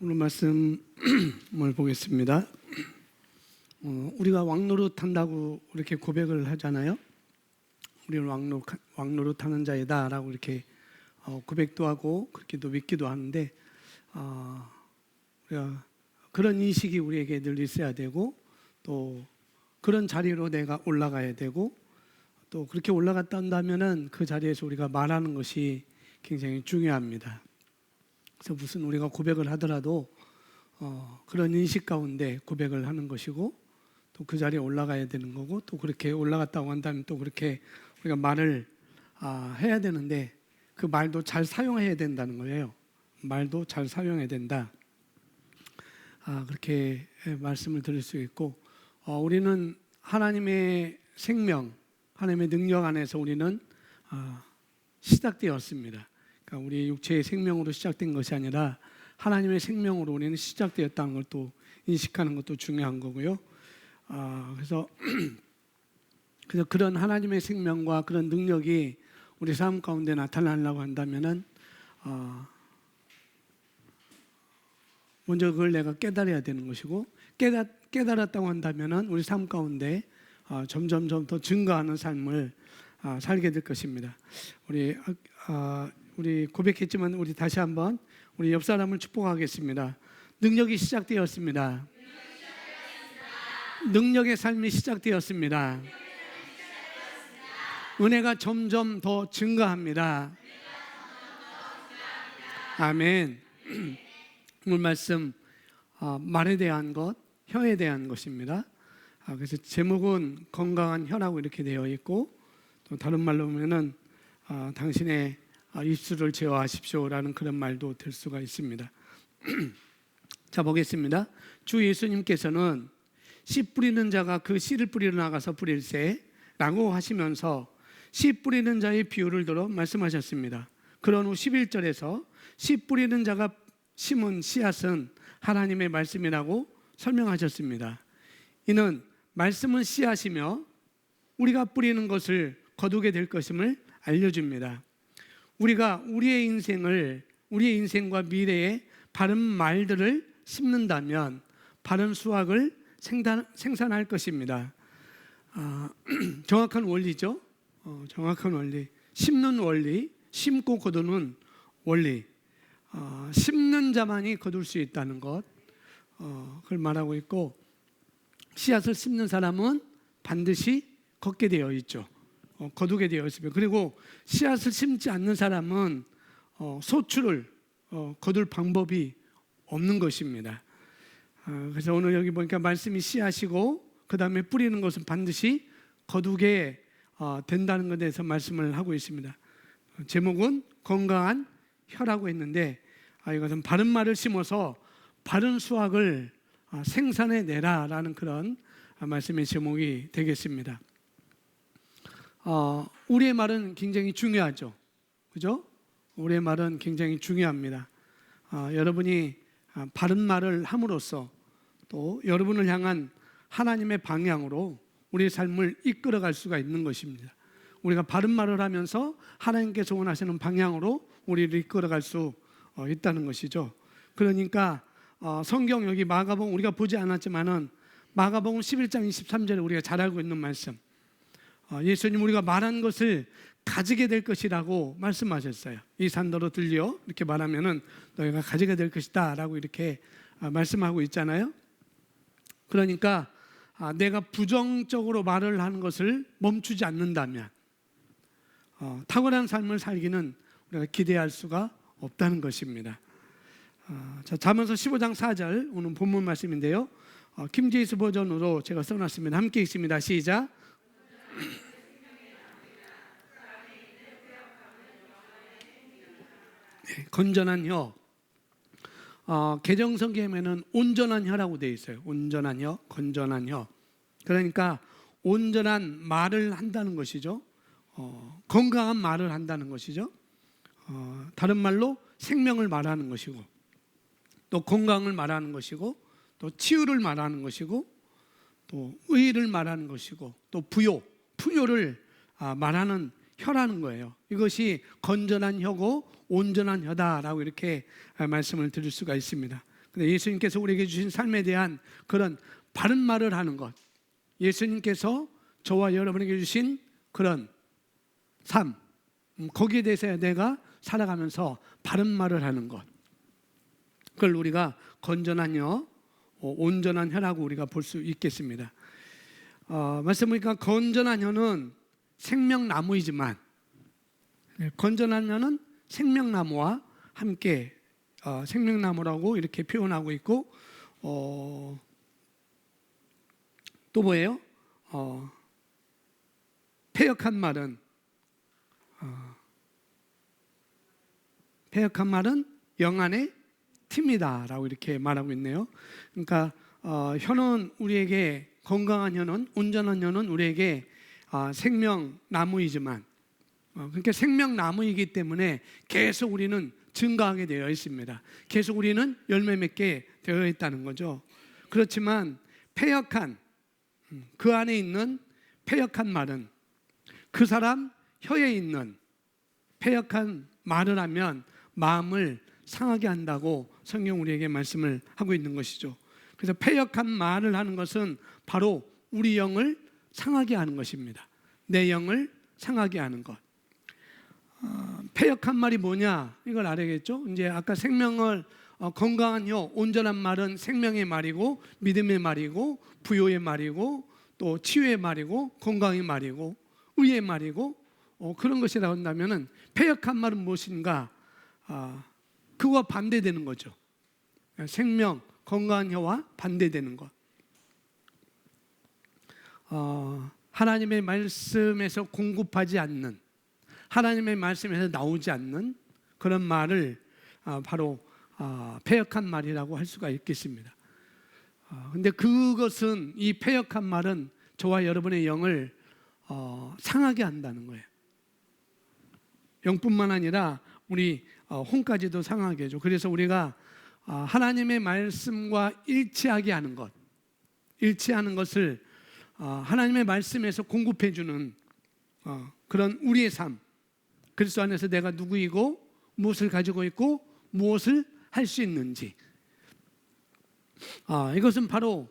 오늘 말씀을 보겠습니다. 우리가 왕노릇한다고 이렇게 고백을 하잖아요. 우리는 왕노릇하는 자이다라고 이렇게 고백도 하고 그렇게도 믿기도 하는데 우리가 그런 인식이 우리에게 늘 있어야 되고 또 그런 자리로 내가 올라가야 되고 또 그렇게 올라갔다 한다면은 그 자리에서 우리가 말하는 것이 굉장히 중요합니다. 그래서 무슨 우리가 고백을 하더라도 그런 인식 가운데 고백을 하는 것이고 또 그 자리에 올라가야 되는 거고 또 그렇게 올라갔다고 한다면 또 그렇게 우리가 말을 해야 되는데 그 말도 잘 사용해야 된다는 거예요. 말도 잘 사용해야 된다. 그렇게 말씀을 드릴 수 있고 우리는 하나님의 생명, 하나님의 능력 안에서 우리는 시작되었습니다. 그러니까 우리 육체의 생명으로 시작된 것이 아니라 하나님의 생명으로 우리는 시작되었다는 걸 또 인식하는 것도 중요한 거고요. 그래서 그런 하나님의 생명과 그런 능력이 우리 삶 가운데 나타나려고 한다면은 먼저 그걸 내가 깨달아야 되는 것이고 깨달았다고 한다면은 우리 삶 가운데 점점 더 증거하는 삶을 살게 될 것입니다. 우리 고백했지만 우리 다시 한번 우리 옆 사람을 축복하겠습니다. 능력이 시작되었습니다. 능력의 삶이 시작되었습니다. 은혜가 점점 더 증가합니다. 아멘. 오늘 말씀 말에 대한 것, 혀에 대한 것입니다. 그래서 제목은 건강한 혀라고 이렇게 되어 있고 또 다른 말로 보면은 당신의 입술을 제어하십시오라는 그런 말도 될 수가 있습니다. 자, 보겠습니다. 주 예수님께서는 씨 뿌리는 자가 그 씨를 뿌리러 나가서 뿌릴세 라고 하시면서 씨 뿌리는 자의 비유를 들어 말씀하셨습니다. 그런 후 11절에서 씨 뿌리는 자가 심은 씨앗은 하나님의 말씀이라고 설명하셨습니다. 이는 말씀은 씨앗이며 우리가 뿌리는 것을 거두게 될 것임을 알려줍니다. 우리가 우리의 인생과 미래에 바른 말들을 심는다면 바른 수확을 생산할 것입니다. 정확한 원리죠. 정확한 원리. 심는 원리, 심고 거두는 원리. 심는 자만이 거둘 수 있다는 것, 그걸 말하고 있고 씨앗을 심는 사람은 반드시 걷게 되어 있죠. 거두게 되어 있습니다. 그리고 씨앗을 심지 않는 사람은 소출을 거둘 방법이 없는 것입니다. 그래서 오늘 여기 보니까 말씀이 씨앗이고 그 다음에 뿌리는 것은 반드시 거두게 된다는 것에 대해서 말씀을 하고 있습니다. 제목은 건강한 혀라고 했는데 이것은 바른 말을 심어서 바른 수확을 생산해내라라는 그런 말씀의 제목이 되겠습니다. 우리의 말은 굉장히 중요하죠. 그죠? 우리의 말은 굉장히 중요합니다. 여러분이 바른 말을 함으로써 또 여러분을 향한 하나님의 방향으로 우리의 삶을 이끌어갈 수가 있는 것입니다. 우리가 바른 말을 하면서 하나님께서 원하시는 방향으로 우리를 이끌어갈 수 있다는 것이죠. 그러니까 성경 여기 마가복음 우리가 보지 않았지만은 마가복음 11장 23절에 우리가 잘 알고 있는 말씀, 예수님 우리가 말한 것을 가지게 될 것이라고 말씀하셨어요. 이 산더러 들려 이렇게 말하면은 너희가 가지게 될 것이다 라고 이렇게 말씀하고 있잖아요. 그러니까 내가 부정적으로 말을 하는 것을 멈추지 않는다면 탁월한 삶을 살기는 우리가 기대할 수가 없다는 것입니다. 자, 잠언서 15장 4절 오늘 본문 말씀인데요. 킹제임스 버전으로 제가 써놨습니다. 함께 읽습니다. 시작. 네, 건전한 혀. 개정성경에는 온전한 혀라고 되어 있어요. 온전한 혀, 건전한 혀. 그러니까 온전한 말을 한다는 것이죠. 건강한 말을 한다는 것이죠. 다른 말로 생명을 말하는 것이고 또 건강을 말하는 것이고 또 치유를 말하는 것이고 또 의를 말하는 것이고 또 부요를 말하는 혀라는 거예요. 이것이 건전한 혀고 온전한 혀다라고 이렇게 말씀을 드릴 수가 있습니다. 근데 예수님께서 우리에게 주신 삶에 대한 그런 바른 말을 하는 것, 예수님께서 저와 여러분에게 주신 그런 삶, 거기에 대해서 내가 살아가면서 바른 말을 하는 것, 그걸 우리가 건전한 혀, 온전한 혀라고 우리가 볼 수 있겠습니다. 말씀 보니까 건전한 혀는 생명나무이지만, 건전한 혀는 생명나무와 함께 생명나무라고 이렇게 표현하고 있고, 또 뭐예요? 패역한 말은 영안의 틈이다라고 이렇게 말하고 있네요. 그러니까 혀는 우리에게, 건강한 혀는, 온전한 혀는 우리에게 생명나무이지만, 그러니까 생명나무이기 때문에 계속 우리는 증가하게 되어 있습니다. 계속 우리는 열매 맺게 되어 있다는 거죠. 그렇지만 패역한, 그 안에 있는 패역한 말은, 그 사람 혀에 있는 패역한 말을 하면 마음을 상하게 한다고 성경 우리에게 말씀을 하고 있는 것이죠. 그래서 패역한 말을 하는 것은 바로 우리 영을 상하게 하는 것입니다. 내 영을 상하게 하는 것. 패역한 말이 뭐냐, 이걸 알아야겠죠. 이제 아까 생명을, 건강한 혀, 온전한 말은 생명의 말이고, 믿음의 말이고, 부요의 말이고, 또 치유의 말이고, 건강의 말이고, 의의 말이고, 그런 것이라고 한다면은 패역한 말은 무엇인가? 그와 반대되는 거죠. 생명, 건강한 혀와 반대되는 것. 하나님의 말씀에서 공급하지 않는, 하나님의 말씀에서 나오지 않는 그런 말을 바로 패역한 말이라고 할 수가 있겠습니다. 근데 그것은, 이 패역한 말은 저와 여러분의 영을 상하게 한다는 거예요. 영뿐만 아니라 우리 혼까지도 상하게 해줘. 그래서 우리가 하나님의 말씀과 일치하게 하는 것, 일치하는 것을 하나님의 말씀에서 공급해 주는 그런 우리의 삶, 그리스도 안에서 내가 누구이고 무엇을 가지고 있고 무엇을 할 수 있는지, 이것은 바로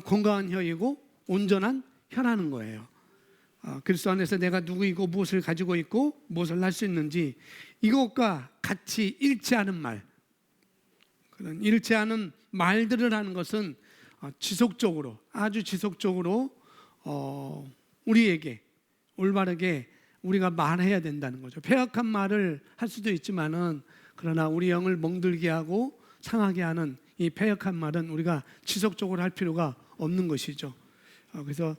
건강한 혀이고 온전한 혀라는 거예요. 그리스도 안에서 내가 누구이고 무엇을 가지고 있고 무엇을 할 수 있는지, 이것과 같이 일치하는 말, 그런 일치하는 말들을 하는 것은 지속적으로, 아주 지속적으로 우리에게 올바르게 우리가 말해야 된다는 거죠. 패역한 말을 할 수도 있지만은, 그러나 우리 영을 멍들게 하고 상하게 하는 이 패역한 말은 우리가 지속적으로 할 필요가 없는 것이죠. 그래서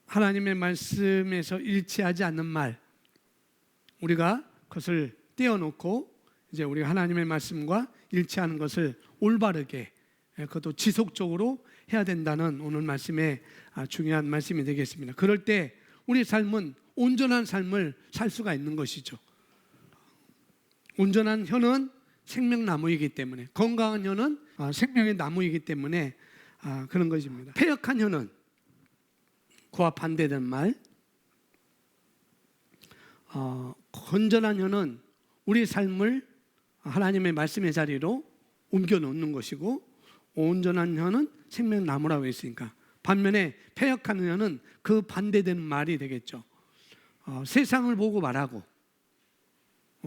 하나님의 말씀에서 일치하지 않는 말, 우리가 그것을 떼어놓고 이제 우리가 하나님의 말씀과 일치하는 것을 올바르게, 그것도 지속적으로 해야 된다는 오늘 말씀의 중요한 말씀이 되겠습니다. 그럴 때 우리 삶은 온전한 삶을 살 수가 있는 것이죠. 온전한 혀는 생명나무이기 때문에, 건강한 혀는 생명의 나무이기 때문에 그런 것입니다. 패역한 혀는, 그와 반대된 말, 건전한 혀는 우리 삶을 하나님의 말씀의 자리로 옮겨 놓는 것이고, 온전한 혀는 생명나무라고 했으니까, 반면에 패역한 혀는 그 반대되는 말이 되겠죠. 세상을 보고 말하고,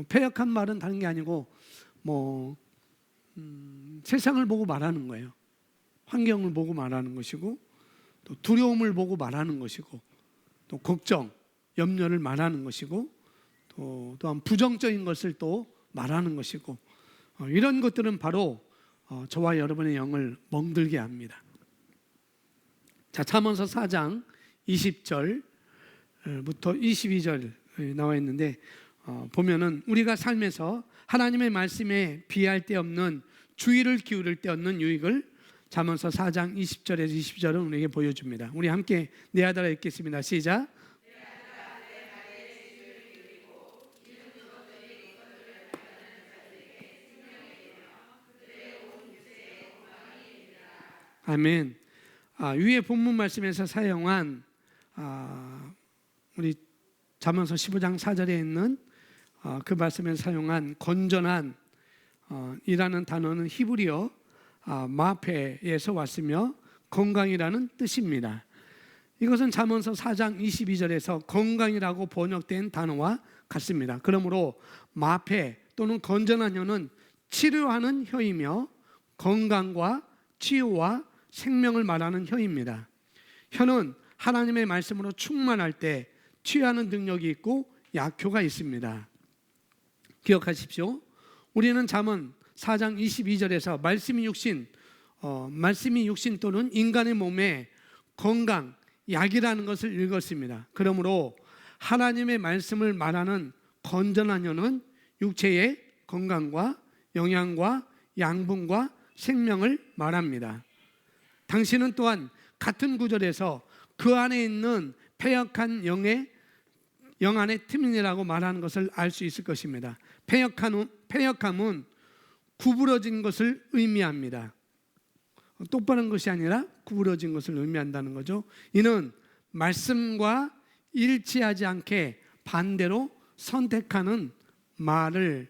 패역한 말은 다른 게 아니고 세상을 보고 말하는 거예요. 환경을 보고 말하는 것이고, 또 두려움을 보고 말하는 것이고, 또 걱정, 염려를 말하는 것이고, 또한 부정적인 것을 또 말하는 것이고, 이런 것들은 바로 저와 여러분의 영을 멍들게 합니다. 자, 잠언서 4장 20절부터 22절 나와 있는데, 보면은 우리가 삶에서 하나님의 말씀에 비할 데 없는, 주의를 기울일 데 없는 유익을 잠언서 4장 20절에서 22절은 우리에게 보여줍니다. 우리 함께 내 아들아 읽겠습니다. 시작. 아멘. 위에 본문 말씀에서 사용한 우리 잠언서 15장 4절에 있는 그 말씀에 사용한 건전한 이라는 단어는 히브리어 마페에서 왔으며 건강이라는 뜻입니다. 이것은 잠언서 4장 22절에서 건강이라고 번역된 단어와 같습니다. 그러므로 마페 또는 건전한 혀는 치료하는 혀이며 건강과 치유와 생명을 말하는 혀입니다. 혀는 하나님의 말씀으로 충만할 때 치유하는 능력이 있고 약효가 있습니다. 기억하십시오. 우리는 잠언 4장 22절에서 말씀이 육신 또는 인간의 몸에 건강, 약이라는 것을 읽었습니다. 그러므로 하나님의 말씀을 말하는 건전한 혀는 육체의 건강과 영양과 양분과 생명을 말합니다. 당신은 또한 같은 구절에서 그 안에 있는 패역한 영 안의 틈이라고 말하는 것을 알 수 있을 것입니다. 패역함은 구부러진 것을 의미합니다. 똑바른 것이 아니라 구부러진 것을 의미한다는 거죠. 이는 말씀과 일치하지 않게 반대로 선택하는 말을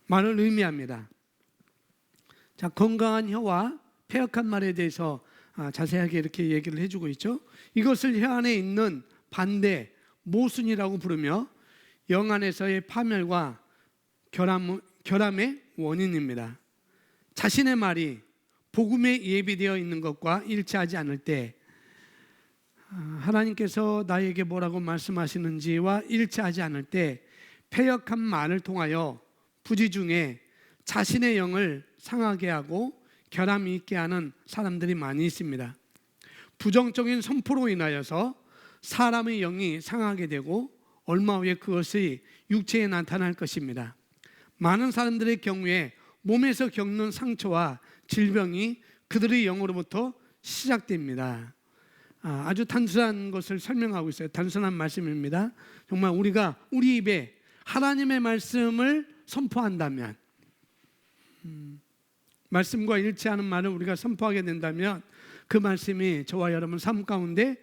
의미합니다. 자, 건강한 혀와 패역한 말에 대해서 자세하게 이렇게 얘기를 해주고 있죠. 이것을 혀 안에 있는 반대 모순이라고 부르며 영 안에서의 파멸과 결함의 원인입니다. 자신의 말이 복음에 예비되어 있는 것과 일치하지 않을 때 하나님께서 나에게 뭐라고 말씀하시는지와 일치하지 않을 때 패역한 말을 통하여 부지중에 자신의 영을 상하게 하고 결함이 있게 하는 사람들이 많이 있습니다. 부정적인 선포로 인하여서 사람의 영이 상하게 되고 얼마 후에 그것이 육체에 나타날 것입니다. 많은 사람들의 경우에 몸에서 겪는 상처와 질병이 그들의 영으로부터 시작됩니다. 아주 단순한 것을 설명하고 있어요. 단순한 말씀입니다. 정말 우리가 우리 입에 하나님의 말씀을 선포한다면, 말씀과 일치하는 말을 우리가 선포하게 된다면 그 말씀이 저와 여러분 삶 가운데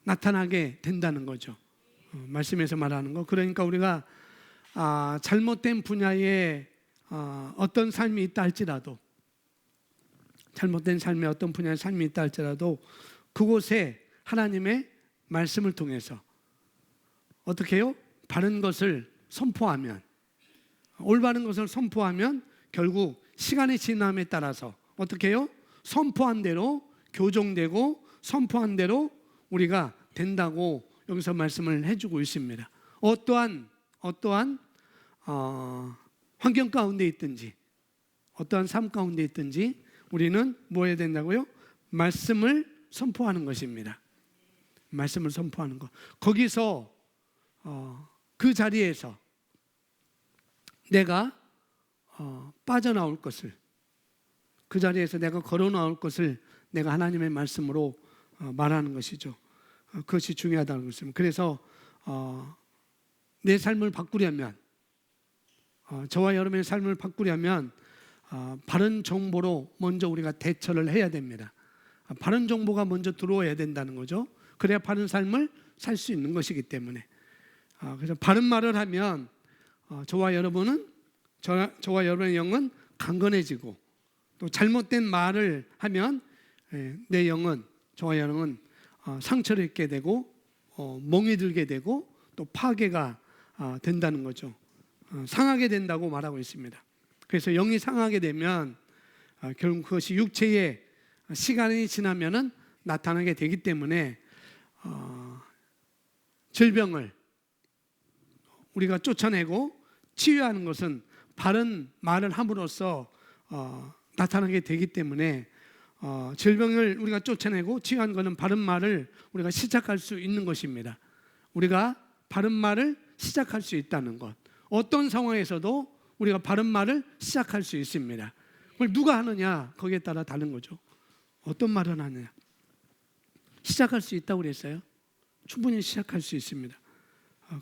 나타나게 된다는 거죠. 말씀에서 말하는 거. 그러니까 우리가 잘못된 분야에 어떤 삶이 있다 할지라도, 잘못된 삶의 어떤 분야의 삶이 있다 할지라도 그곳에 하나님의 말씀을 통해서 어떻게 해요? 바른 것을 선포하면, 올바른 것을 선포하면 결국 시간의 지남에 따라서 어떻게 해요? 선포한 대로 교정되고 선포한 대로 우리가 된다고 여기서 말씀을 해주고 있습니다. 어떠한 환경 가운데 있든지 어떠한 삶 가운데 있든지 우리는 뭐 해야 된다고요? 말씀을 선포하는 것입니다. 말씀을 선포하는 것. 거기서 그 자리에서 내가 빠져나올 것을, 그 자리에서 내가 걸어 나올 것을 내가 하나님의 말씀으로 말하는 것이죠. 그것이 중요하다는 것입니다. 그래서 내 삶을 바꾸려면, 저와 여러분의 삶을 바꾸려면 바른 정보로 먼저 우리가 대처를 해야 됩니다. 바른 정보가 먼저 들어와야 된다는 거죠. 그래야 바른 삶을 살 수 있는 것이기 때문에. 그래서 바른 말을 하면 저와 여러분의 영은 강건해지고, 또 잘못된 말을 하면 내 영은, 저와 여러분은 상처를 입게 되고 멍이 들게 되고 또 파괴가 된다는 거죠. 상하게 된다고 말하고 있습니다. 그래서 영이 상하게 되면 결국 그것이 육체의 시간이 지나면은 나타나게 되기 때문에 질병을 우리가 쫓아내고 치유하는 것은 바른 말을 함으로써 나타나게 되기 때문에 질병을 우리가 쫓아내고 치유한 것은 바른 말을 우리가 시작할 수 있는 것입니다. 우리가 바른 말을 시작할 수 있다는 것. 어떤 상황에서도 우리가 바른 말을 시작할 수 있습니다. 그걸 누가 하느냐 거기에 따라 다른 거죠. 어떤 말을 하느냐. 시작할 수 있다고 그랬어요. 충분히 시작할 수 있습니다.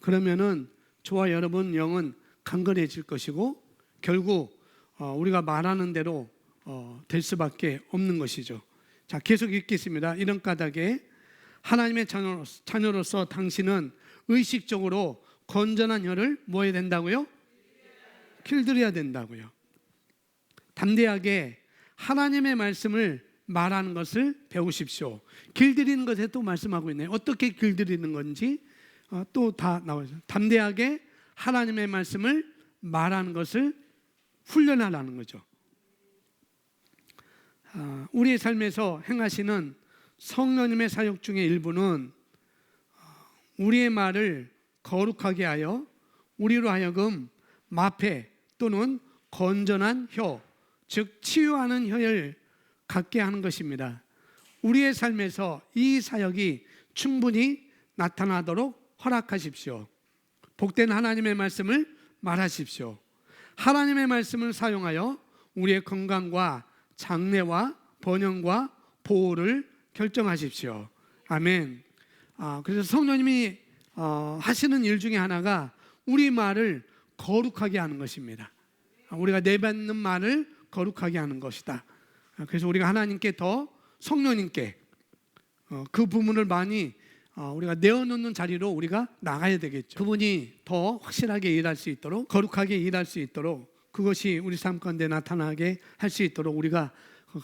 그러면은 저와 여러분 영은 강건해질 것이고 결국 우리가 말하는 대로 될 수밖에 없는 것이죠. 자, 계속 읽겠습니다. 이런 까닭에 하나님의 자녀로서 당신은 의식적으로 건전한 혀를 뭐 해야 된다고요? 길들여야 된다고요. 담대하게 하나님의 말씀을 말하는 것을 배우십시오. 길들이는 것에 또 말씀하고 있네요. 어떻게 길들이는 건지 또 다 나와요. 담대하게 하나님의 말씀을 말하는 것을 훈련하라는 거죠. 우리의 삶에서 행하시는 성령님의 사역 중에 일부는 우리의 말을 거룩하게 하여 우리로 하여금 마패 또는 건전한 혀, 즉 치유하는 혀를 갖게 하는 것입니다. 우리의 삶에서 이 사역이 충분히 나타나도록 허락하십시오. 복된 하나님의 말씀을 말하십시오. 하나님의 말씀을 사용하여 우리의 건강과 장래와 번영과 보호를 결정하십시오. 아멘. 그래서 성령님이 하시는 일 중에 하나가 우리 말을 거룩하게 하는 것입니다. 우리가 내뱉는 말을 거룩하게 하는 것이다. 그래서 우리가 하나님께 더 성령님께 그 부분을 많이 우리가 내어놓는 자리로 우리가 나가야 되겠죠. 그분이 더 확실하게 일할 수 있도록, 거룩하게 일할 수 있도록, 그것이 우리 삶 가운데 나타나게 할 수 있도록 우리가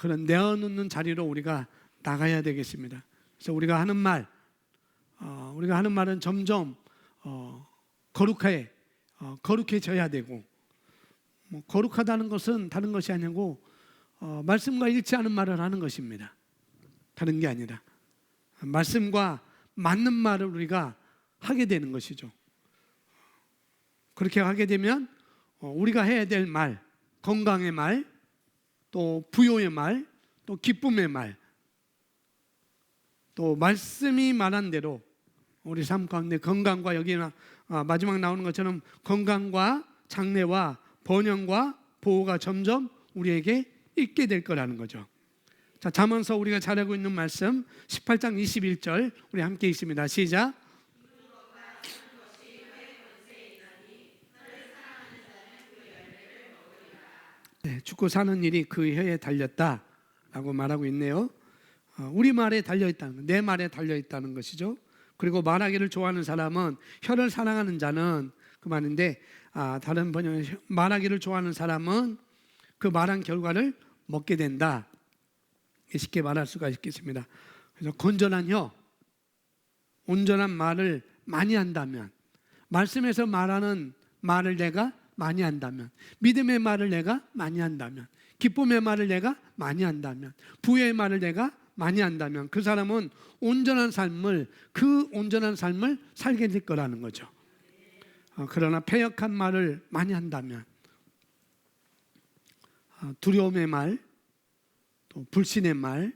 그런 내어놓는 자리로 우리가 나가야 되겠습니다. 그래서 우리가 하는 말은 점점 거룩해져야 되고, 거룩하다는 것은 다른 것이 아니고 말씀과 일치하는 말을 하는 것입니다. 다른 게 아니라 말씀과 맞는 말을 우리가 하게 되는 것이죠. 그렇게 하게 되면 우리가 해야 될 말, 건강의 말, 또 부요의 말, 또 기쁨의 말, 또 말씀이 말한 대로 우리 삶 가운데 건강과, 여기나 마지막 나오는 것처럼 건강과 장래와 번영과 보호가 점점 우리에게 있게 될 거라는 거죠. 자, 잠언서 우리가 잘 알고 있는 말씀 18장 21절 우리 함께 읽습니다. 시작. 네, 죽고 사는 일이 그 혀에 달렸다라고 말하고 있네요. 우리 말에 달려있다는, 내 말에 달려있다는 것이죠. 그리고 말하기를 좋아하는 사람은, 혀를 사랑하는 자는 그 말인데, 다른 번역은 말하기를 좋아하는 사람은 그 말한 결과를 먹게 된다. 쉽게 말할 수가 있겠습니다. 그래서 건전한 혀, 온전한 말을 많이 한다면, 말씀에서 말하는 말을 내가 많이 한다면, 믿음의 말을 내가 많이 한다면, 기쁨의 말을 내가 많이 한다면, 부의 말을 내가 많이 한다면 그 사람은 온전한 삶을 살게 될 거라는 거죠. 그러나 패역한 말을 많이 한다면, 두려움의 말, 또 불신의 말,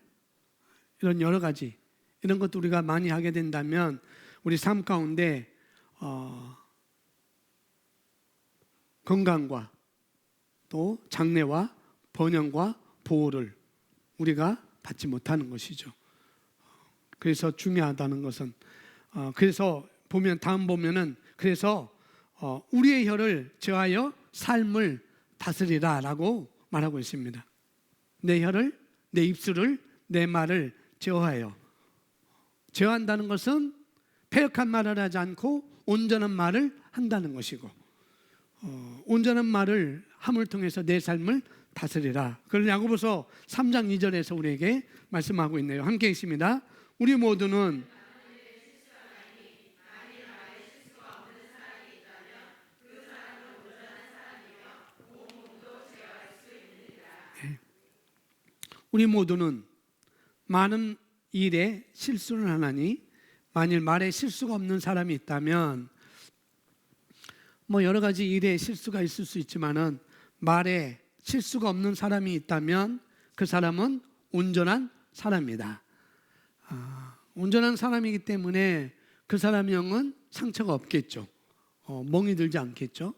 이런 여러 가지 이런 것도 우리가 많이 하게 된다면 우리 삶 가운데 건강과 또 장래와 번영과 보호를 우리가 받지 못하는 것이죠. 그래서 중요하다는 것은 그래서 다음 보면은 그래서 우리의 혀를 제하여 삶을 다스리라라고 말하고 있습니다. 내 혀를, 내 입술을, 내 말을 제어하여. 제어한다는 것은 패역한 말을 하지 않고 온전한 말을 한다는 것이고, 온전한 말을 함을 통해서 내 삶을 다스리라. 그걸 야고보서 3장 2절에서 우리에게 말씀하고 있네요. 함께 읽습니다. 우리 모두는 많은 일에 실수를 하나니, 만일 말에 실수가 없는 사람이 있다면, 여러 가지 일에 실수가 있을 수 있지만은 말에 실수가 없는 사람이 있다면 그 사람은 온전한 사람이다. 온전한 사람이기 때문에 그 사람의 영은 상처가 없겠죠. 멍이 들지 않겠죠.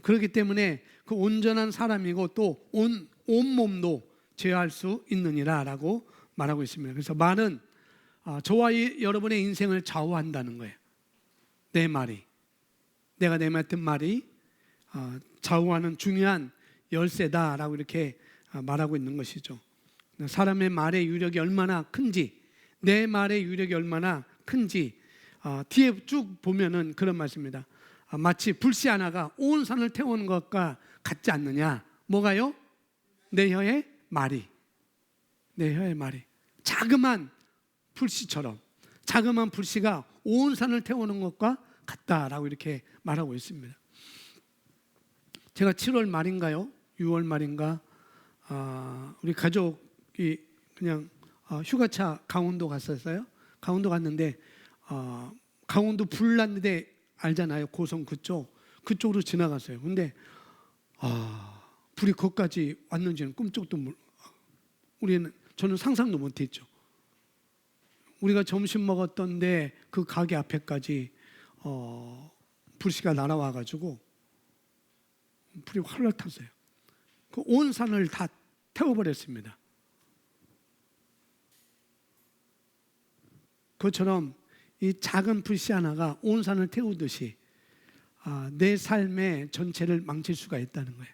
그렇기 때문에 그 온전한 사람이고 또 온몸도 제어할 수 있느니라 라고 말하고 있습니다. 그래서 말은 저와 여러분의 인생을 좌우한다는 거예요. 내 말이, 내가 내맡은 말이 좌우하는 중요한 열쇠다라고 이렇게 말하고 있는 것이죠. 사람의 말의 유력이 얼마나 큰지, 내 말의 유력이 얼마나 큰지 뒤에 쭉 보면은 그런 말씀입니다. 마치 불씨 하나가 온 산을 태우는 것과 같지 않느냐. 뭐가요? 내 혀의 말이. 내 혀의 말이. 자그만 불씨처럼, 자그만 불씨가 온 산을 태우는 것과 같다라고 이렇게 말하고 있습니다. 제가 7월 말인가요? 6월 말인가? 우리 가족이 그냥 휴가차 강원도 갔었어요. 강원도 갔는데 강원도 불 났는데 알잖아요. 고성 그쪽으로 지나갔어요. 근데 불이 거기까지 왔는지는 꿈쩍도 저는 상상도 못했죠. 우리가 점심 먹었던데 그 가게 앞에까지 불씨가 날아와가지고 불이 활활 탔어요. 그 온 산을 다 태워버렸습니다. 그것처럼 이 작은 불씨 하나가 온 산을 태우듯이 내 삶의 전체를 망칠 수가 있다는 거예요.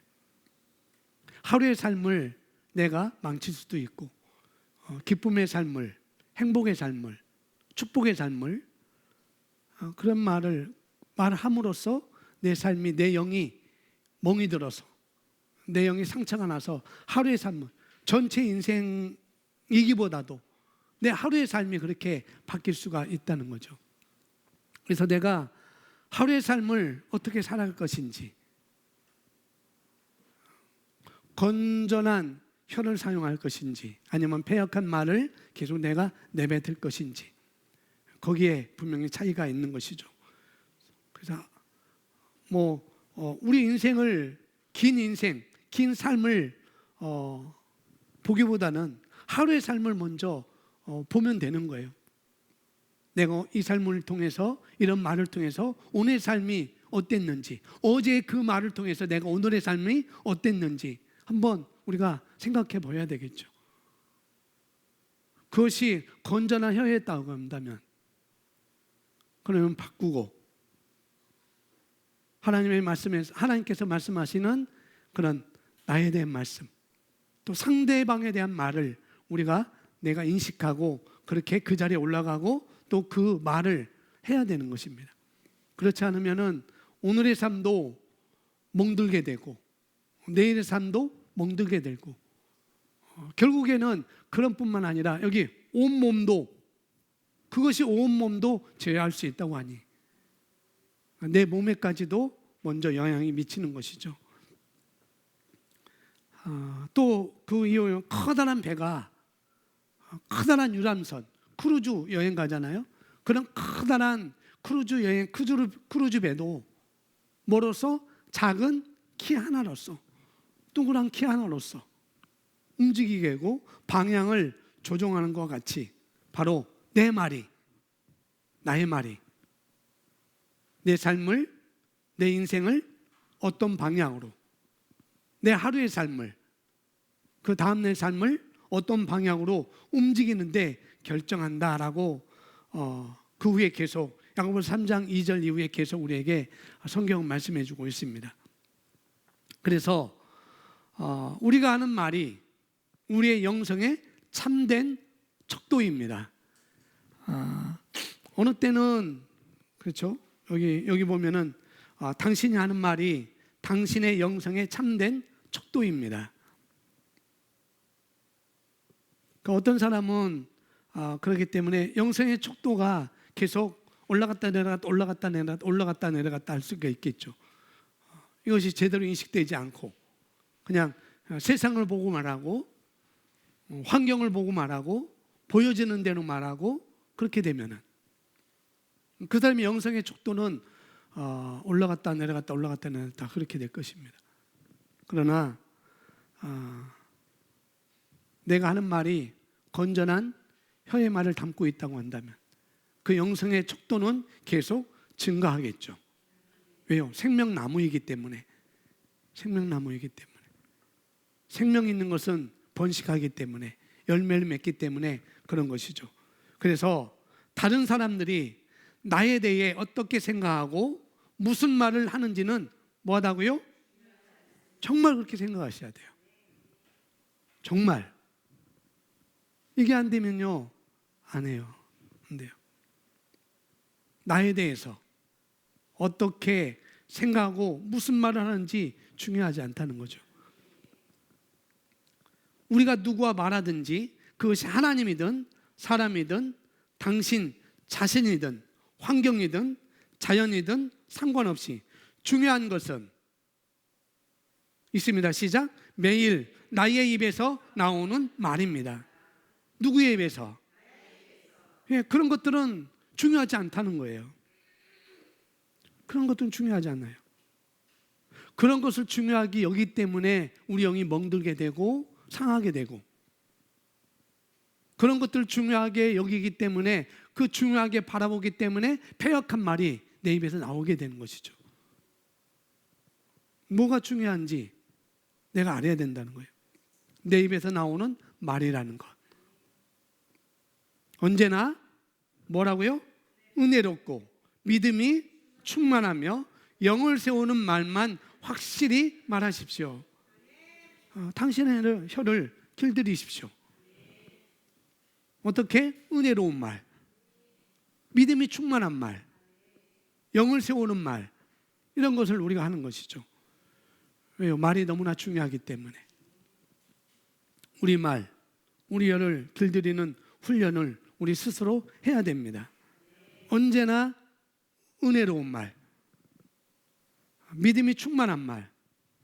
하루의 삶을 내가 망칠 수도 있고, 기쁨의 삶을, 행복의 삶을, 축복의 삶을, 그런 말함으로써 내 삶이, 내 영이 멍이 들어서, 내 영이 상처가 나서 하루의 삶을, 전체 인생이기보다도 내 하루의 삶이 그렇게 바뀔 수가 있다는 거죠. 그래서 내가 하루의 삶을 어떻게 살아갈 것인지, 건전한 혀를 사용할 것인지, 아니면 패역한 말을 계속 내가 내뱉을 것인지, 거기에 분명히 차이가 있는 것이죠. 그래서 우리 인생을, 긴 삶을 보기보다는 하루의 삶을 먼저 보면 되는 거예요. 내가 이 삶을 통해서, 이런 말을 통해서 오늘의 삶이 어땠는지, 어제 그 말을 통해서 내가 오늘의 삶이 어땠는지 한번 우리가 생각해 봐야 되겠죠. 그것이 건전한 혀였다고 한다면, 그러면 바꾸고 하나님께서 말씀하시는 그런 나에 대한 말씀, 또 상대방에 대한 말을 내가 인식하고 그렇게 그 자리에 올라가고 또 그 말을 해야 되는 것입니다. 그렇지 않으면은 오늘의 삶도 멍들게 되고 내일의 삶도 멍들게 되고, 결국에는 그런 뿐만 아니라 여기 온몸도, 그것이 온몸도 제어할 수 있다고 하니 내 몸에까지도 먼저 영향이 미치는 것이죠. 또 그 이후에 커다란 배가, 커다란 유람선, 크루즈 여행 가잖아요. 그런 커다란 크루즈 배도 뭐로서? 작은 키 하나로서, 동그란 키 하나로서 움직이게 되고 방향을 조종하는 것과 같이 바로 내 말이, 나의 말이 내 삶을, 내 인생을 어떤 방향으로, 내 하루의 삶을, 그 다음날 삶을 어떤 방향으로 움직이는데 결정한다라고 그 후에 계속 야고보서 3장 2절 이후에 계속 우리에게 성경은 말씀해 주고 있습니다. 그래서 우리가 하는 말이 우리의 영성의 참된 척도입니다. 어느 때는 그렇죠. 여기 보면은 당신이 하는 말이 당신의 영성의 참된 척도입니다. 그러니까 어떤 사람은 그렇기 때문에 영성의 척도가 계속 올라갔다 내려갔다 할 수가 있겠죠. 이것이 제대로 인식되지 않고 그냥 세상을 보고 말하고 환경을 보고 말하고 보여지는 대로 말하고, 그렇게 되면은 그 사람의 영성의 척도는 올라갔다 내려갔다 그렇게 될 것입니다. 그러나 내가 하는 말이 건전한 혀의 말을 담고 있다고 한다면 그 영성의 척도는 계속 증가하겠죠. 왜요? 생명나무이기 때문에. 생명 있는 것은 번식하기 때문에, 열매를 맺기 때문에 그런 것이죠. 그래서 다른 사람들이 나에 대해 어떻게 생각하고 무슨 말을 하는지는 뭐하다고요? 정말 그렇게 생각하셔야 돼요. 정말. 이게 안 되면요, 안 해요. 안 돼요. 나에 대해서 어떻게 생각하고 무슨 말을 하는지 중요하지 않다는 거죠. 우리가 누구와 말하든지 그것이 하나님이든 사람이든 당신 자신이든 환경이든 자연이든 상관없이 중요한 것은 있습니다. 시작. 매일 나의 입에서 나오는 말입니다. 누구의 입에서? 예, 그런 것들은 중요하지 않다는 거예요. 그런 것들은 중요하지 않아요. 그런 것을 중요하게 여기기 때문에 우리 영이 멍들게 되고 상하게 되고, 그런 것들을 중요하게 여기기 때문에, 그 중요하게 바라보기 때문에 패역한 말이 내 입에서 나오게 되는 것이죠. 뭐가 중요한지 내가 알아야 된다는 거예요. 내 입에서 나오는 말이라는 것. 언제나 뭐라고요? 은혜롭고 믿음이 충만하며 영을 세우는 말만 확실히 말하십시오. 당신의 혀를 길들이십시오. 어떻게? 은혜로운 말, 믿음이 충만한 말, 영을 세우는 말, 이런 것을 우리가 하는 것이죠. 왜요? 말이 너무나 중요하기 때문에. 우리 말, 우리 혀를 길들이는 훈련을 우리 스스로 해야 됩니다. 언제나 은혜로운 말, 믿음이 충만한 말,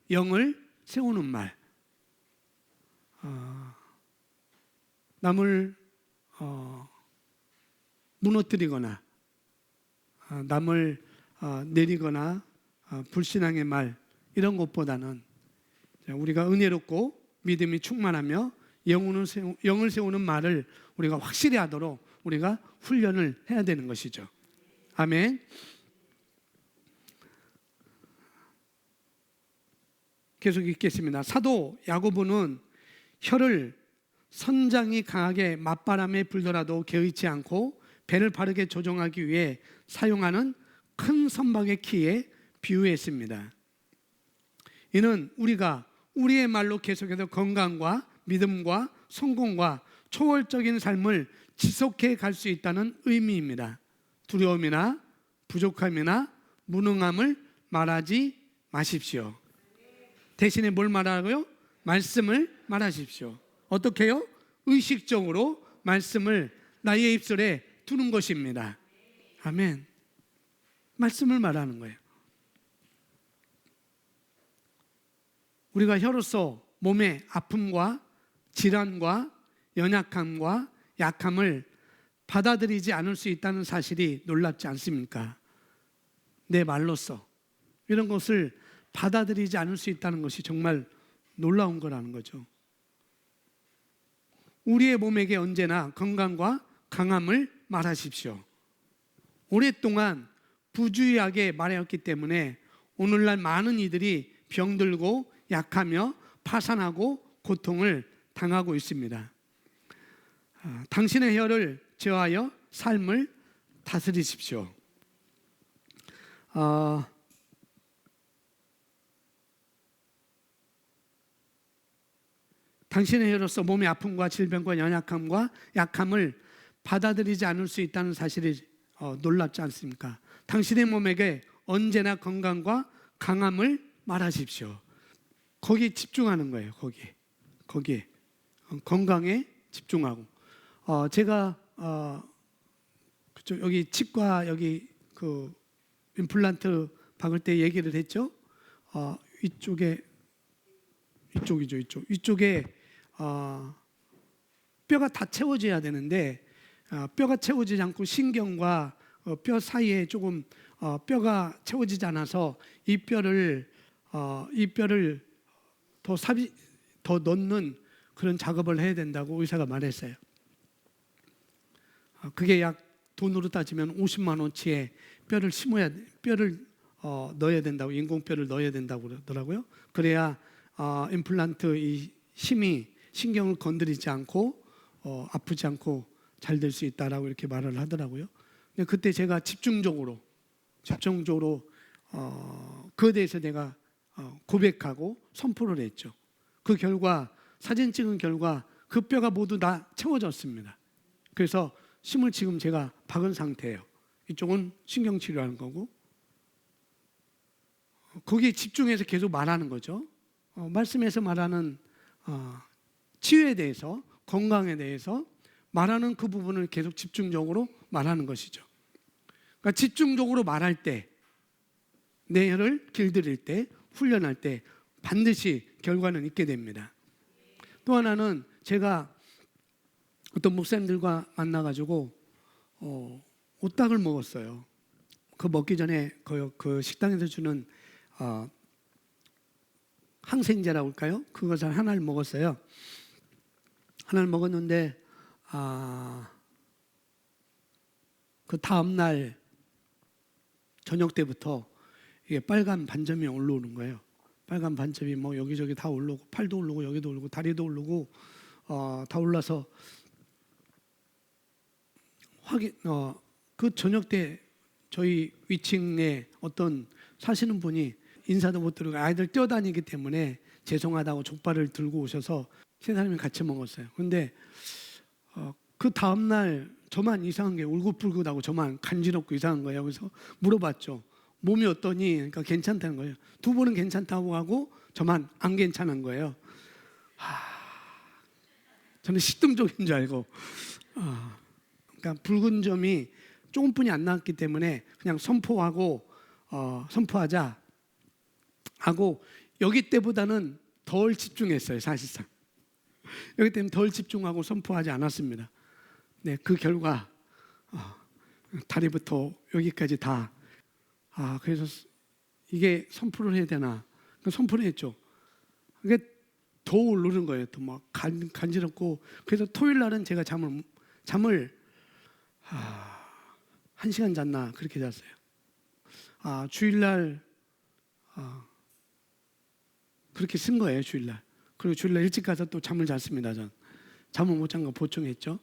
영을 세우는 말, 남을 무너뜨리거나 남을 내리거나 불신앙의 말, 이런 것보다는 우리가 은혜롭고 믿음이 충만하며 영을 세우는 말을 우리가 확실히 하도록 우리가 훈련을 해야 되는 것이죠. 아멘. 계속 읽겠습니다. 사도 야고보는 혀를 선장이 강하게 맞바람에 불더라도 개의치 않고 배를 바르게 조종하기 위해 사용하는 큰 선박의 키에 비유했습니다. 이는 우리가 우리의 말로 계속해서 건강과 믿음과 성공과 초월적인 삶을 지속해 갈 수 있다는 의미입니다. 두려움이나 부족함이나 무능함을 말하지 마십시오. 대신에 뭘 말하고요? 말씀을 말하십시오. 어떻게 해요? 의식적으로 말씀을 나의 입술에 두는 것입니다. 아멘. 말씀을 말하는 거예요. 우리가 혀로서 몸의 아픔과 질환과 연약함과 약함을 받아들이지 않을 수 있다는 사실이 놀랍지 않습니까? 내 말로서 이런 것을 받아들이지 않을 수 있다는 것이 정말 놀라운 거라는 거죠. 우리의 몸에게 언제나 건강과 강함을 말하십시오. 오랫동안 부주의하게 말해왔기 때문에 오늘날 많은 이들이 병들고 약하며 파산하고 고통을 당하고 있습니다. 당신의 혀를 제어하여 삶을 다스리십시오. 당신의 혀로서 몸의 아픔과 질병과 연약함과 약함을 받아들이지 않을 수 있다는 사실이 놀랍지 않습니까? 당신의 몸에게 언제나 건강과 강함을 말하십시오. 거기에 집중하는 거예요. 거기에 건강에 집중하고. 제가 그쪽 여기 치과 여기 그 임플란트 박을 때 얘기를 했죠. 이쪽에 뼈가 다 채워져야 되는데 뼈가 채워지지 않고 신경과 뼈 사이에 조금 뼈가 채워지지 않아서 이 뼈를 더 넣는 그런 작업을 해야 된다고 의사가 말했어요. 그게 약 돈으로 따지면 50만 원치의 뼈를 넣어야 된다고, 인공뼈를 넣어야 된다고 그러더라고요. 그래야 임플란트 이 힘이 신경을 건드리지 않고 아프지 않고 잘 될 수 있다라고 이렇게 말을 하더라고요. 근데 그때 제가 집중적으로 그에 대해서 내가 고백하고 선포를 했죠. 그 결과 사진 찍은 결과 그 뼈가 모두 다 채워졌습니다. 그래서 심을 지금 제가 박은 상태예요. 이쪽은 신경치료하는 거고, 거기에 집중해서 계속 말하는 거죠. 말씀에서 말하는 치유에 대해서, 건강에 대해서 말하는 그 부분을 계속 집중적으로 말하는 것이죠. 그러니까 집중적으로 말할 때, 내 혀를 길들일 때, 훈련할 때 반드시 결과는 있게 됩니다. 또 하나는 제가 어떤 목사님들과 만나가지고 오딱을 먹었어요. 그 먹기 전에 그 식당에서 주는 항생제라고 할까요? 그것을 하나를 먹었어요. 하나를 먹었는데 그 다음날 저녁 때부터 이게 빨간 반점이 올라오는 거예요. 빨간 반점이 뭐 여기저기 다 올라오고, 팔도 올라오고, 여기도 올라오고, 다리도 올라오고, 다 올라서 그 저녁 때 저희 위층에 어떤 사시는 분이 인사도 못 드리고 아이들 뛰어다니기 때문에 죄송하다고 족발을 들고 오셔서 세 사람이 같이 먹었어요. 근데 그 다음날 저만 이상한 게 울긋불긋하고 저만 간지럽고 이상한 거예요. 그래서 물어봤죠. 몸이 어떠니? 그러니까 괜찮다는 거예요. 두 분은 괜찮다고 하고 저만 안 괜찮은 거예요. 저는 식중독인 줄 알고 그러니까 붉은 점이 조금뿐이 안 나왔기 때문에 그냥 선포하자 하고 여기 때보다는 덜 집중했어요. 사실상 여기 때문에 덜 집중하고 선포하지 않았습니다. 네, 그 결과 다리부터 여기까지 다 그래서 이게 선포를 해야 되나? 선포를 했죠. 이게 더 오르는 거예요. 또 막 간지럽고. 그래서 토요일 날은 제가 잠을 1시간 잤나 그렇게 잤어요. 주일날 그렇게 쓴 거예요. 주일날. 그리고 주일날 일찍 가서 또 잠을 잤습니다. 전 잠을 못 잔 거 보충했죠.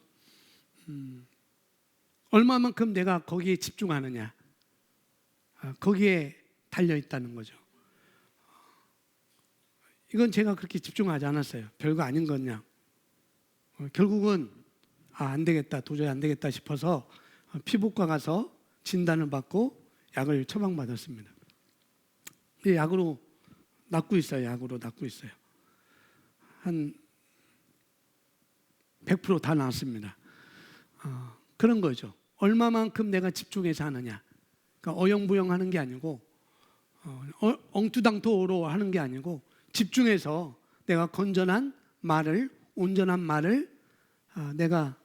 얼마만큼 내가 거기에 집중하느냐, 거기에 달려 있다는 거죠. 이건 제가 그렇게 집중하지 않았어요. 별거 아닌 거냐. 결국은 안 되겠다, 도저히 안 되겠다 싶어서 피부과 가서 진단을 받고 약을 처방받았습니다. 약으로 낫고 있어요. 약으로 낫고 있어요. 한 100% 다 나았습니다. 그런 거죠. 얼마만큼 내가 집중해서 하느냐. 그러니까 어영부영하는 게 아니고 엉투당토로 하는 게 아니고 집중해서 내가 건전한 말을, 온전한 말을 내가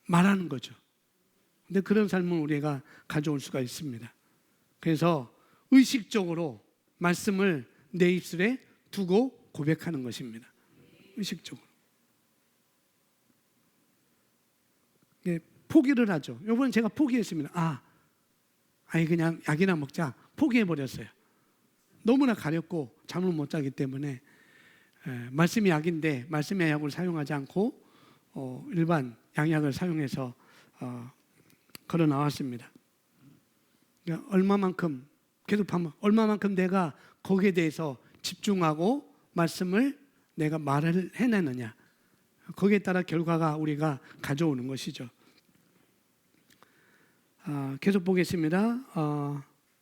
말하는 거죠. 근데 그런 삶을 우리가 가져올 수가 있습니다. 그래서 의식적으로 말씀을 내 입술에 두고 고백하는 것입니다. 의식적으로. 예, 포기를 하죠. 이번엔 제가 포기했습니다. 그냥 약이나 먹자. 포기해버렸어요. 너무나 가렵고 잠을 못 자기 때문에 말씀이 약인데 말씀의 약을 사용하지 않고 일반 양약을 사용해서 걸어 나왔습니다. 그러니까 얼마만큼 계속 얼마만큼 내가 거기에 대해서 집중하고 말씀을 내가 말을 해내느냐, 거기에 따라 결과가 우리가 가져오는 것이죠. 계속 보겠습니다.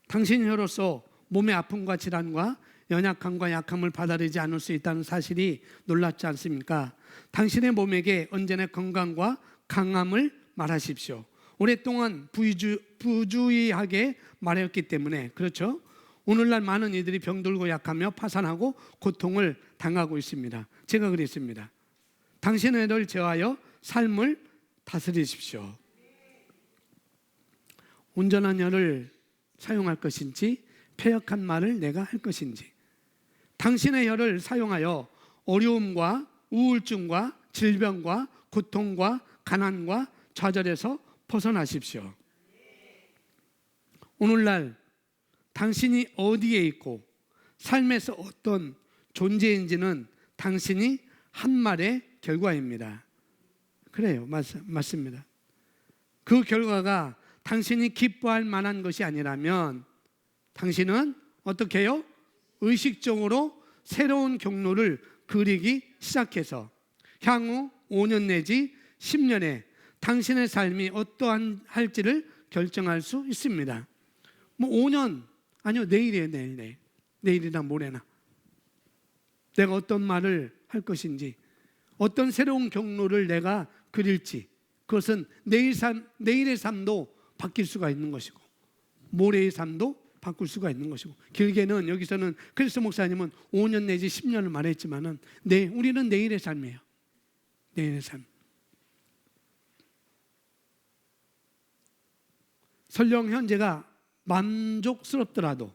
당신 혀로서 몸의 아픔과 질환과 연약함과 약함을 받아들이지 않을 수 있다는 사실이 놀랍지 않습니까? 당신의 몸에게 언제나 건강과 강함을 말하십시오. 오랫동안 부주의하게 말했기 때문에 그렇죠. 오늘날 많은 이들이 병들고 약하며 파산하고 고통을 당하고 있습니다. 제가 그랬습니다. 당신의 혀를 제어하여 삶을 다스리십시오. 온전한 혀를 사용할 것인지 패역한 말을 내가 할 것인지, 당신의 혀를 사용하여 어려움과 우울증과 질병과 고통과 가난과 좌절에서 벗어나십시오. 오늘날 당신이 어디에 있고 삶에서 어떤 존재인지는 당신이 한 말의 결과입니다. 그래요. 맞습니다. 그 결과가 당신이 기뻐할 만한 것이 아니라면 당신은 어떻게 해요? 의식적으로 새로운 경로를 그리기 시작해서 향후 5년 내지 10년에 당신의 삶이 어떠한 할지를 결정할 수 있습니다. 뭐 5년, 아니요, 내일이에요. 내일이나 모레나. 내가 어떤 말을 할 것인지, 어떤 새로운 경로를 내가 그릴지, 그것은 내일의 삶도 바뀔 수가 있는 것이고, 모레의 삶도 바꿀 수가 있는 것이고, 길게는 여기서는 크리스 목사님은 5년 내지 10년을 말했지만은 우리는 내일의 삶이에요. 내일의 삶. 설령 현재가 만족스럽더라도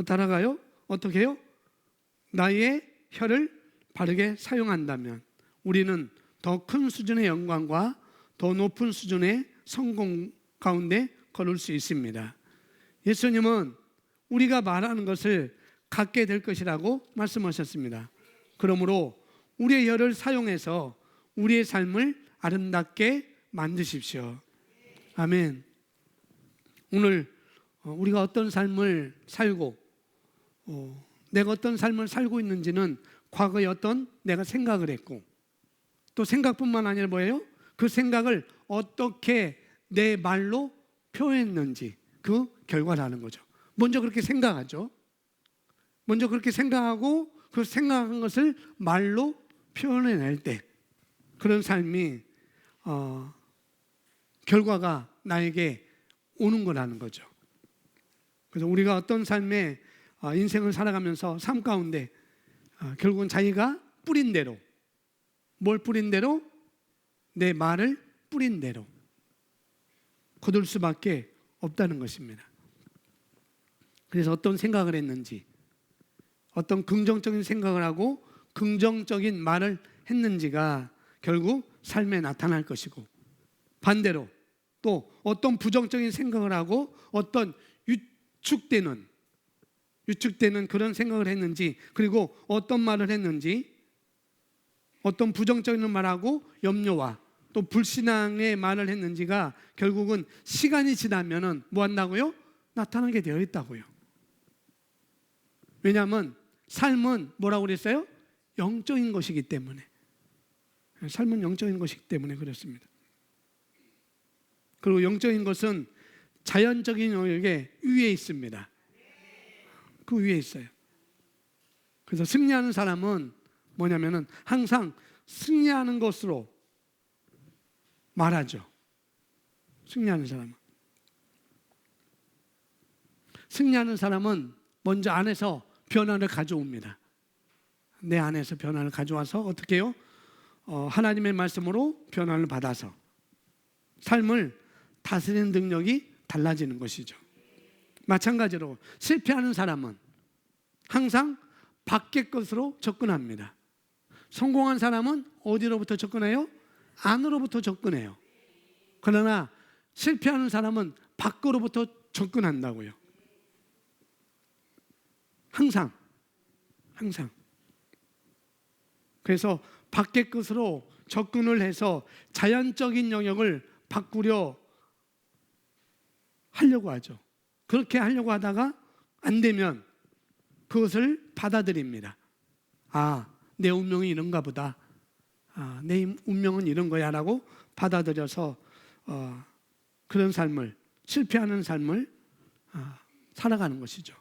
따라가요? 어떻게 해요? 나의 혀를 바르게 사용한다면 우리는 더 큰 수준의 영광과 더 높은 수준의 성공 가운데 걸을 수 있습니다. 예수님은 우리가 말하는 것을 갖게 될 것이라고 말씀하셨습니다. 그러므로 우리의 혀를 사용해서 우리의 삶을 아름답게 만드십시오. 아멘. 오늘 우리가 어떤 삶을 살고 내가 어떤 삶을 살고 있는지는 과거에 어떤 내가 생각을 했고, 또 생각뿐만 아니라 뭐예요? 그 생각을 어떻게 내 말로 표현했는지 그 결과라는 거죠. 먼저 그렇게 생각하죠. 먼저 그렇게 생각하고 그 생각한 것을 말로 표현해낼 때 그런 삶이 결과가 나에게 오는 거라는 거죠. 그래서 우리가 어떤 삶의 인생을 살아가면서 삶 가운데 결국은 자기가 뿌린 대로, 뭘 뿌린 대로? 내 말을 뿌린 대로 거둘 수밖에 없다는 것입니다. 그래서 어떤 생각을 했는지, 어떤 긍정적인 생각을 하고 긍정적인 말을 했는지가 결국 삶에 나타날 것이고, 반대로 또 어떤 부정적인 생각을 하고 어떤 유축되는 그런 생각을 했는지, 그리고 어떤 말을 했는지, 어떤 부정적인 말하고 염려와 또 불신앙의 말을 했는지가 결국은 시간이 지나면은 뭐 한다고요? 나타나게 되어 있다고요. 왜냐하면 삶은 뭐라고 그랬어요? 영적인 것이기 때문에. 삶은 영적인 것이기 때문에 그렇습니다. 그리고 영적인 것은 자연적인 영역의 위에 있습니다. 그 위에 있어요. 그래서 승리하는 사람은 뭐냐면은 항상 승리하는 것으로 말하죠. 승리하는 사람은 먼저 안에서 변화를 가져옵니다. 내 안에서 변화를 가져와서 어떻게 해요? 하나님의 말씀으로 변화를 받아서 삶을 다스리는 능력이 달라지는 것이죠. 마찬가지로 실패하는 사람은 항상 밖의 것으로 접근합니다. 성공한 사람은 어디로부터 접근해요? 안으로부터 접근해요. 그러나 실패하는 사람은 밖으로부터 접근한다고요. 항상. 그래서 밖의 것으로 접근을 해서 자연적인 영역을 바꾸려 하려고 하죠. 그렇게 하려고 하다가 안 되면 그것을 받아들입니다. 내 운명이 이런가 보다. 내 운명은 이런 거야 라고 받아들여서 그런 삶을, 실패하는 삶을 살아가는 것이죠.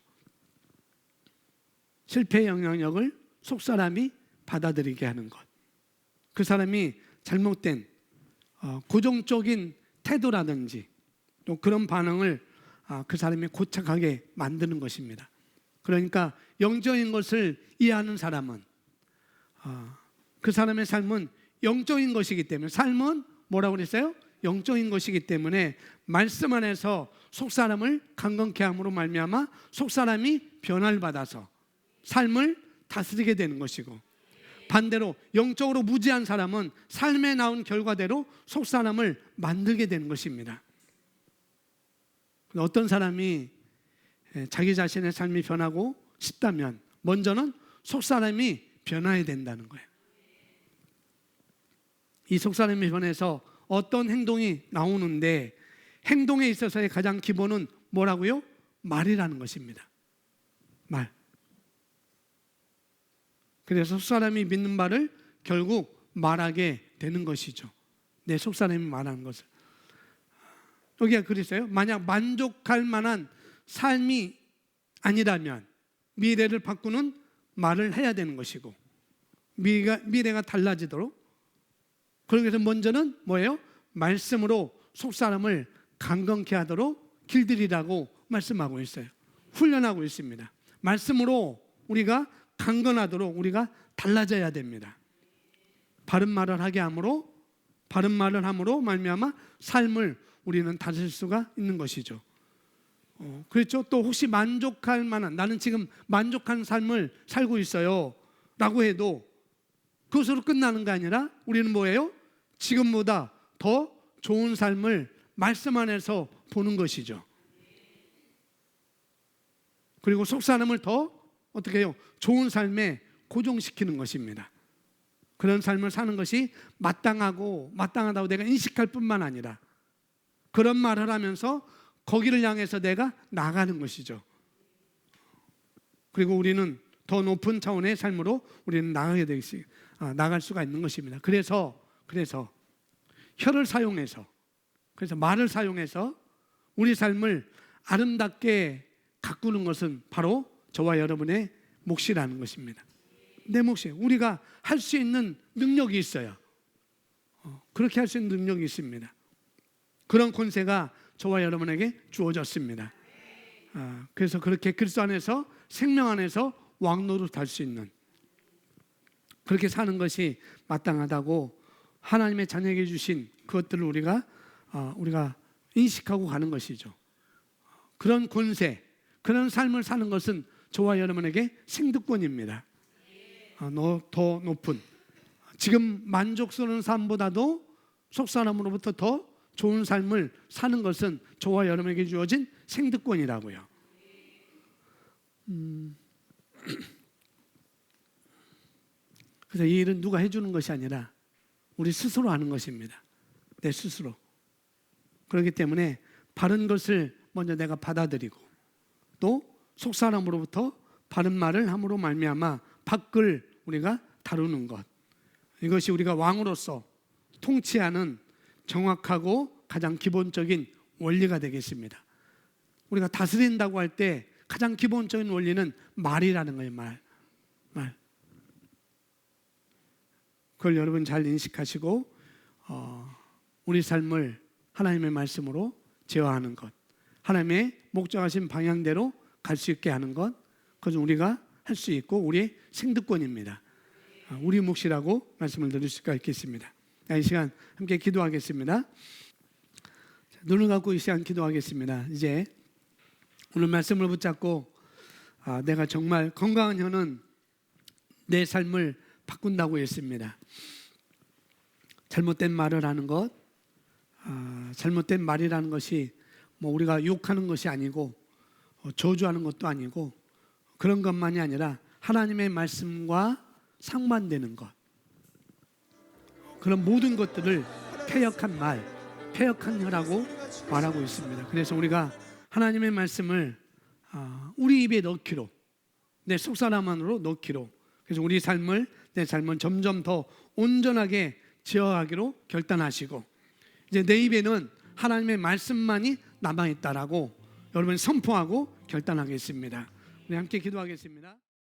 실패의 영향력을 속사람이 받아들이게 하는 것, 그 사람이 잘못된 고정적인 태도라든지 또 그런 반응을 그 사람이 고착하게 만드는 것입니다. 그러니까 영적인 것을 이해하는 사람은 그 사람의 삶은 영적인 것이기 때문에, 삶은 뭐라고 그랬어요? 영적인 것이기 때문에 말씀 안에서 속사람을 강건케 함으로 말미암아 속사람이 변화를 받아서 삶을 다스리게 되는 것이고, 반대로 영적으로 무지한 사람은 삶에 나온 결과대로 속사람을 만들게 되는 것입니다. 어떤 사람이 자기 자신의 삶이 변하고 싶다면 먼저는 속사람이 변화해야 된다는 거예요. 이 속사람이 변해서 어떤 행동이 나오는데, 행동에 있어서의 가장 기본은 뭐라고요? 말이라는 것입니다. 말. 그래서 속사람이 믿는 바를 결국 말하게 되는 것이죠. 내 속사람이 말하는 것을. 여기가 그랬어요. 만약 만족할 만한 삶이 아니라면 미래를 바꾸는 말을 해야 되는 것이고, 미래가 달라지도록, 그러기 위해서 먼저는 뭐예요? 말씀으로 속사람을 강건케 하도록 길들이라고 말씀하고 있어요. 훈련하고 있습니다. 말씀으로 우리가 강건하도록 우리가 달라져야 됩니다. 바른 말을 하게 함으로, 바른 말을 함으로 말미암아 삶을 우리는 다스릴 수가 있는 것이죠. 그렇죠. 또 혹시 만족할 만한, 나는 지금 만족한 삶을 살고 있어요 라고 해도 그것으로 끝나는 게 아니라 우리는 뭐예요? 지금보다 더 좋은 삶을 말씀 안에서 보는 것이죠. 그리고 속사람을 더 어떻게 해요? 좋은 삶에 고정시키는 것입니다. 그런 삶을 사는 것이 마땅하다고 내가 인식할 뿐만 아니라 그런 말을 하면서 거기를 향해서 내가 나가는 것이죠. 그리고 우리는 더 높은 차원의 삶으로 우리는 나갈 수가 있는 것입니다. 그래서 혀를 사용해서, 그래서 말을 사용해서 우리 삶을 아름답게 가꾸는 것은 바로 저와 여러분의 몫이라는 것입니다. 내 몫이에요. 우리가 할 수 있는 능력이 있어요. 그렇게 할 수 있는 능력이 있습니다. 그런 권세가 저와 여러분에게 주어졌습니다. 그래서 그렇게 그리스도 안에서, 생명 안에서 왕노릇 할 수 있는, 그렇게 사는 것이 마땅하다고 하나님의 자녀에게 주신 그것들을 우리가 인식하고 가는 것이죠. 그런 권세, 그런 삶을 사는 것은 저와 여러분에게 생득권입니다. 더 높은, 지금 만족스러운 삶보다도 속사람으로부터 더 좋은 삶을 사는 것은 저와 여러분에게 주어진 생득권이라고요. 그래서 이 일은 누가 해주는 것이 아니라 우리 스스로 하는 것입니다. 내 스스로. 그렇기 때문에 바른 것을 먼저 내가 받아들이고, 또 속사람으로부터 바른 말을 함으로 말미암아 밖을 우리가 다루는 것, 이것이 우리가 왕으로서 통치하는 정확하고 가장 기본적인 원리가 되겠습니다. 우리가 다스린다고 할 때 가장 기본적인 원리는 말이라는 거예요. 말. 그걸 여러분 잘 인식하시고 우리 삶을 하나님의 말씀으로 제어하는 것, 하나님의 목적하신 방향대로 갈 수 있게 하는 것, 그것은 우리가 할 수 있고 우리의 생득권입니다. 우리 몫이라고 말씀을 드릴 수가 있겠습니다. 이 시간 함께 기도하겠습니다. 눈을 감고 이 시간 기도하겠습니다. 이제 오늘 말씀을 붙잡고 내가 정말 건강한 혀는 내 삶을 바꾼다고 했습니다. 잘못된 말을 하는 것, 잘못된 말이라는 것이 뭐 우리가 욕하는 것이 아니고 저주하는 것도 아니고 그런 것만이 아니라 하나님의 말씀과 상반되는 것, 그런 모든 것들을 패역한 말, 패역한 혀라고 말하고 있습니다. 그래서 우리가 하나님의 말씀을 우리 입에 넣기로, 내 속사람 안으로 넣기로, 그래서 우리 삶을, 내 삶은 점점 더 온전하게 지어가기로 결단하시고, 이제 내 입에는 하나님의 말씀만이 남아있다라고 여러분이 선포하고 결단하겠습니다. 우리 함께 기도하겠습니다.